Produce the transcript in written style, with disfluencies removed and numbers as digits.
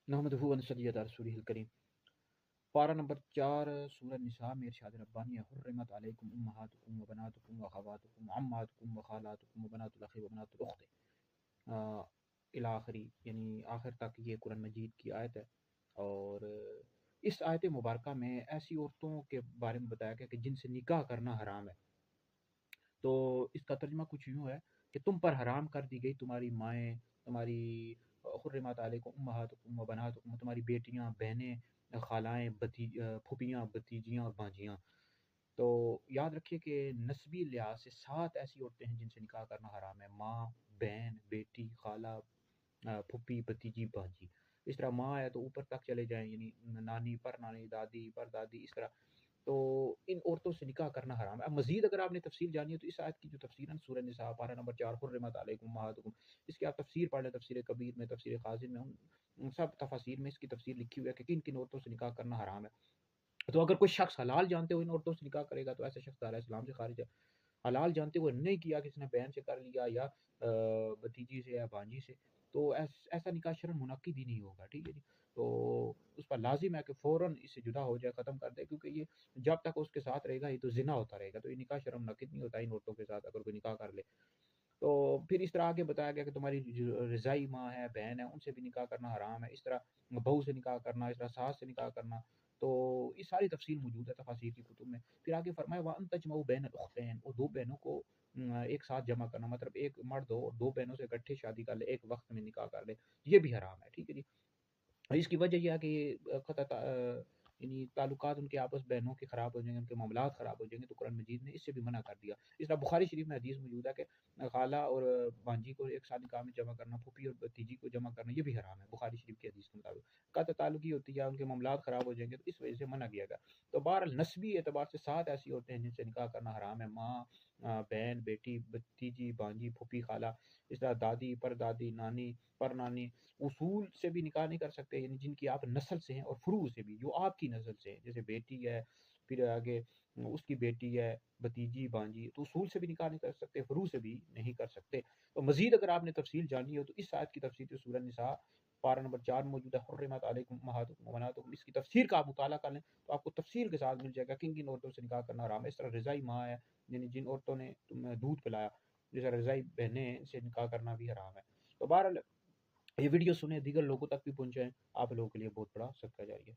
नहमदुहु व नसल्ली अला रसूलिहिल करीम। पारा नंबर 4 सूरह निसा में इरशाद रब्बानी है, हुर्रिमत अलैकुम उम्महातुकुम व बनातुकुम व अख़वातुकुम व अम्मातुकुम व खालातुकुम व बनातुल अख़ी व बनातुल उख़्ति इला आखिरी, यानी आखिर तक ये कुरान मजीद की आयत है। और इस आयत मुबारका में ऐसी औरतों के बारे में बताया गया कि जिनसे निकाह करना हराम है। तो इसका तर्जुमा कुछ यूँ है कि तुम पर हराम कर दी गई तुम्हारी माएँ, तुम्हारी हुर्रिमत अलैकुम उम्महातुकुम व बनातुकुम, तुम्हारी बेटियाँ, बहनें, खालाएँ, फूफियाँ, भतीजियाँ और भांजियाँ। तो याद रखिए कि नस्बी लिहाज से 7 ऐसी औरतें हैं जिनसे निकाह करना हराम है। माँ, बहन, बेटी, खाला, फूफी, भतीजी, भांजी। इस तरह माँ है तो ऊपर तक चले जाएँ, यानी नानी, परनानी, दादी, परदादी, इस तरह। तो इन औरतों से निकाह करना हराम है। अब मज़ीद अगर आपने तफ़सील जानी है तो इस आयत की जो तफ़सीर है सूरह निसा पारा नंबर 4 हुर्रिमत अलैकुम उम्महातुकुम, इसकी आप तफ़सीर पढ़ लें, तफ़सीर कबीर में, तफ़सीर ख़ाज़िन में, उन सब तफ़ासीर में इसकी तफ़सीर लिखी हुई है कि किन-किन औरतों से निकाह करना हराम है। तो अगर कोई शख्स हलाल जानते हुए इन औरतों से निकाह करेगा तो ऐसा शख्स दायरा इस्लाम से खारिज है। हलाल जानते हुए नहीं किया, किसी ने बहन से कर लिया या भतीजी से या भांजी से, तो ऐसा निकाह शरअन मुनक्किद ही नहीं होगा, ठीक है जी। तो उस पर लाजिम है कि फ़ौरन इससे जुदा हो जाए, ख़त्म कर दे, क्योंकि ये जब तक उसके साथ रहेगा ये तो ज़िना होता रहेगा। तो ये निकाह शरअन मुनक्किद नहीं होता इन औरतों के साथ अगर कोई निकाह कर ले। तो फिर इस तरह आगे बताया गया कि तुम्हारी जो रज़ाई माँ है, बहन है, उनसे भी निकाह करना हराम है। इस तरह बहू से निकाह करना, इस तरह सास से निकाह करना। तो ये सारी तफ़सील मौजूद है तफ़ासीर की कुतुब में। फिर आगे फरमाया व अन तजमऊ बैनल उख़्तैन, और 2 बहनों को एक साथ जमा करना, मतलब एक मर्द हो और 2 बहनों से इकट्ठे शादी कर ले, एक वक़्त में निकाह कर ले, ये भी हराम है, ठीक है जी। इसकी वजह ये है कि यानी ताल्लुकात उनके आपस बहनों के ख़राब हो जाएँगे, उनके मामलात ख़राब हो जाएँगे, तो कुरान मजीद ने इससे भी मना कर दिया। इस तरह बुखारी शरीफ में हदीस मौजूद है कि खाला और भांजी को एक साथ निकाह में जमा करना, फूफी और भतीजी को जमा करना, ये भी हराम है बुखारी शरीफ की हदीस के मुताबिक। कत ताल्लुकी होती है, उनके मामलात ख़राब हो जाएँगे, तो इस वजह से मना किया गया। तो बहरहाल नस्बी एतबार से 7 ऐसी औरतें हैं जिनसे निकाह करना हराम है। माँ, बहन, बेटी, भतीजी, भांजी, फूफी, खाला, इस तरह दादी, परदादी, नानी, परनानी। उसूल से भी निकाह नहीं कर सकते, यानी जिनकी आप नस्ल से हैं, और फ़ुरू से भी, जो आपकी नस्ल से हैं, जैसे बेटी है, फिर आगे उसकी बेटी है, भतीजी, भांजी, तो उसूल से भी निकाह नहीं कर सकते, फ़ुरू से भी नहीं कर सकते। तो मज़ीद अगर आपने तफ़सील जाननी हो तो इस आयत की तफ़सीर तो सूरह निसा पारा नंबर 4 में मौजूद है, हुर्रिमत अलैकुम उम्महातुकुम व बनातुकुम। इसकी तफ़सीर का आप मुताला कर लें तो आपको तफ़सील के साथ मिल जाएगा किन-किन औरतों से निकाह करना हराम है। इस तरह रज़ाई माँ है, यानी जिन औरतों ने तुम्हें दूध पिलाया, जैसे रज़ाई बहनें हैं, इनसे निकाह करना भी हराम है। तो बहरहाल ये वीडियो सुने, दीगर लोगों तक भी पहुँचाएँ, आप लोगों के लिए बहुत बड़ा सदका जारी है।